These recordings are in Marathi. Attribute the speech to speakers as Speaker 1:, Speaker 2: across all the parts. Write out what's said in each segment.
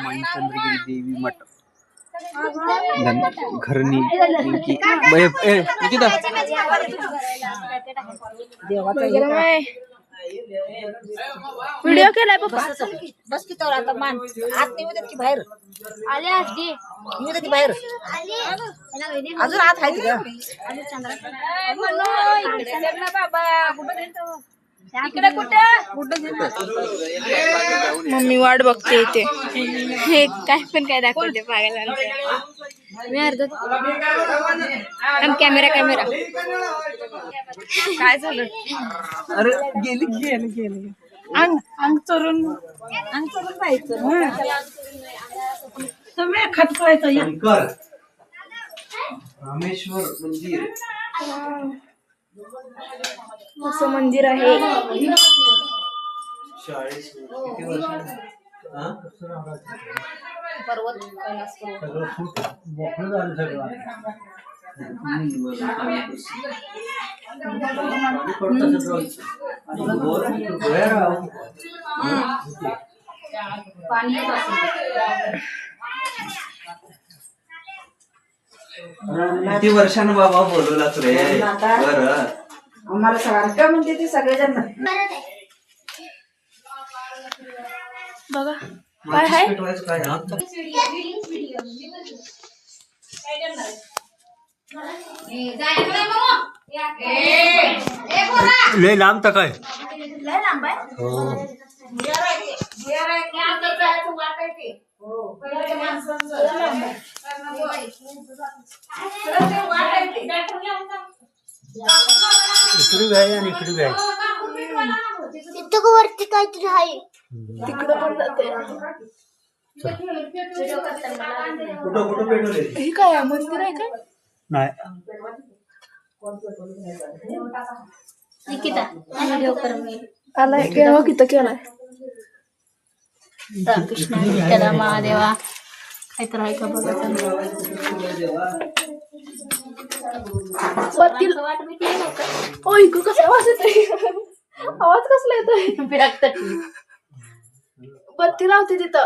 Speaker 1: माईचंद्रगिरी देवी मठ घरनी
Speaker 2: व्हिडिओ केलाय पप्पा.
Speaker 3: बस की तर आता मान आत नाही होत की बाहेर
Speaker 2: आले आजी
Speaker 3: होत की बाहेर अजून आत आहे का
Speaker 2: इकडे कुठे मम्मी वाट बघते इथे. हे काय पण काय दाखवते पागलांचं. मी अर्ध कॅमेरा काय झालं.
Speaker 1: अरे गेली गेली गेली
Speaker 3: अंग चोरून पाहायचं तुम्ही खटकायचं
Speaker 1: रामेश्वर मंदिर
Speaker 2: असं मंदिर आहे.
Speaker 1: किती वर्ष
Speaker 3: पर्वत
Speaker 1: किती वर्षानं बाबा बोलवलाच रे. बरं
Speaker 3: आम्हाला सगळ्यांना म्हणते ते सगळेजण
Speaker 2: बघा काय आहे.
Speaker 1: लय लांब तर काय इकडे आहे आणि इकडे आहे.
Speaker 2: तिथं वरती काहीतरी आहे. तिकडं पण जाते.
Speaker 1: कुठं पेटवले
Speaker 2: हे काय आहे मंदिर आहे काय.
Speaker 1: नाही
Speaker 2: आलाय केव्हा किती केलाय.
Speaker 3: कृष्ण विठ्ठला महादेवा काहीतर आहे का बघा.
Speaker 2: ओय कसा आवाज येतोय. आवाज कसला येतोय. बत्ती लावते तिथं.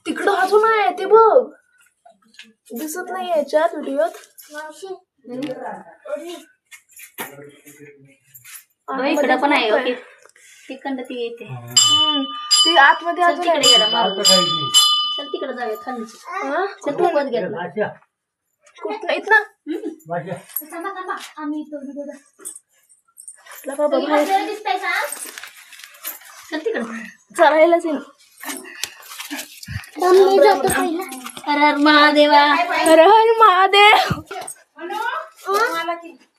Speaker 2: तिकडं अजून आहे ते बघ. दिसत नाही याच्यात व्हिडिओत.
Speaker 3: इकडं पण आहे तिकडं ती येते
Speaker 2: ती आतमध्ये अजून आहे.
Speaker 3: चल तिकडे जाऊया खालीच.
Speaker 2: कुठं इथं
Speaker 3: आम्ही चल तिकडं
Speaker 2: चढायलाच येईल.
Speaker 3: हर हर महादेवा
Speaker 2: हर हर महादेव.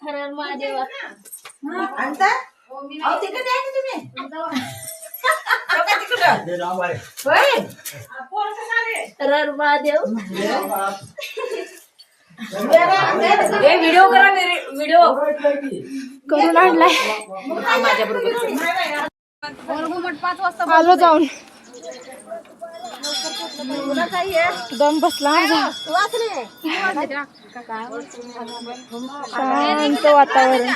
Speaker 3: हर हर महादेवा हर हर महादेव. व्हिडिओ करा व्हिडिओ
Speaker 2: करून आणलाय.
Speaker 3: माझ्या बरोबर
Speaker 2: आलो जाऊन. दम बसला. शांत वातावरण.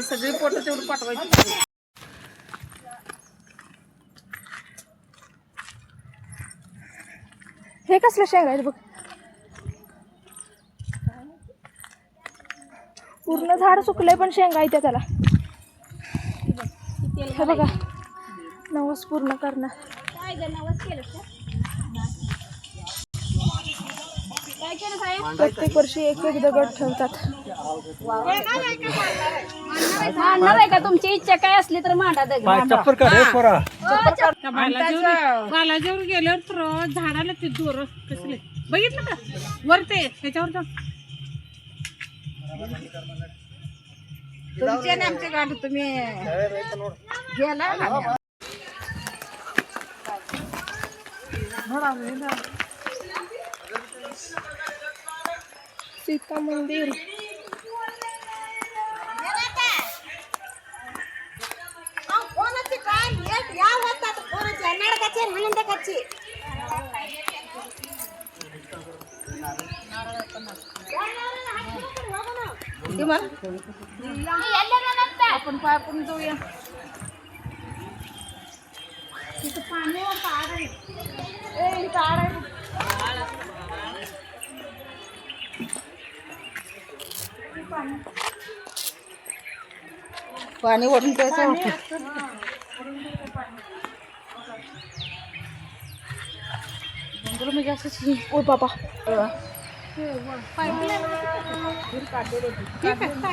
Speaker 3: सगळी फोटो तेवढं पाठवायची.
Speaker 2: हे कसलं शेंगा आहेत बघ. पूर्ण झाड सुकलंय पण शेंगा येते त्याला. हे बघा नवस पूर्ण करणं. प्रत्येक वर्षी एक एक दगड ठेवतात.
Speaker 3: मांडणार आहे का तुमची इच्छा काय असली तर मांडा दगड.
Speaker 4: बालाजीवर गेल्यावर तर झाडाला ते दोर कसले बघितलं का वर ते त्याच्यावर
Speaker 3: तुमची आणि आमची गाठ तुम्ही गेला
Speaker 2: सीता मंदिर.
Speaker 3: नारळ ते म्हण.
Speaker 4: आपण पाय पण जाऊया. तिथं पाणी ताड आहे. ए ताड आहे.
Speaker 3: पाणी ओढून प्यायचं वाटतं.
Speaker 2: म्हणजे असं ओ बाबा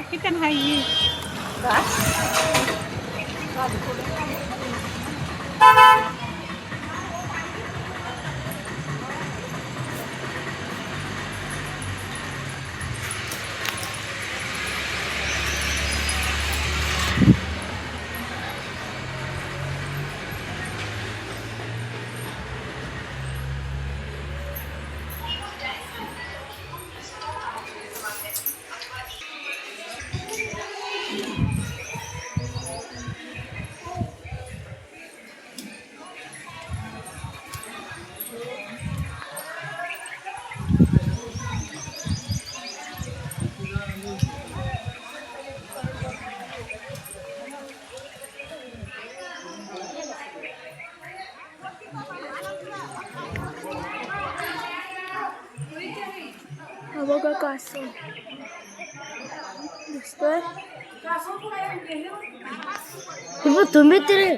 Speaker 4: किती नाही
Speaker 2: बघा कासव दिसतोय.
Speaker 3: तुम्ही तरी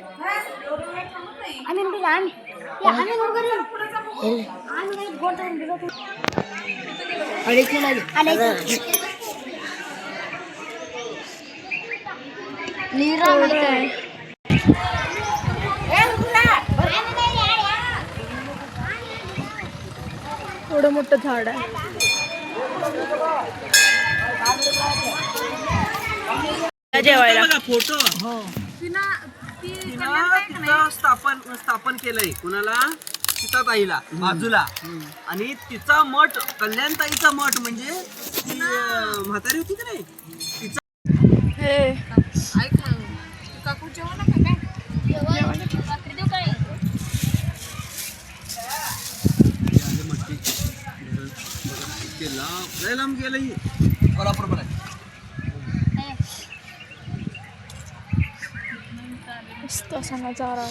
Speaker 2: एवढं मोठं झाड आहे. जेवायला
Speaker 1: फोटो स्थापन केलंय कुणाला सीताताईला बाजूला आणि तिचा मठ कल्याणताईचा मठ म्हणजे ती म्हातारी होती की नाही तिचा
Speaker 4: काकू जेवण काय
Speaker 1: लांब गेलं कोल्हापूर पर्यंत.
Speaker 2: मस्त असा नजारा.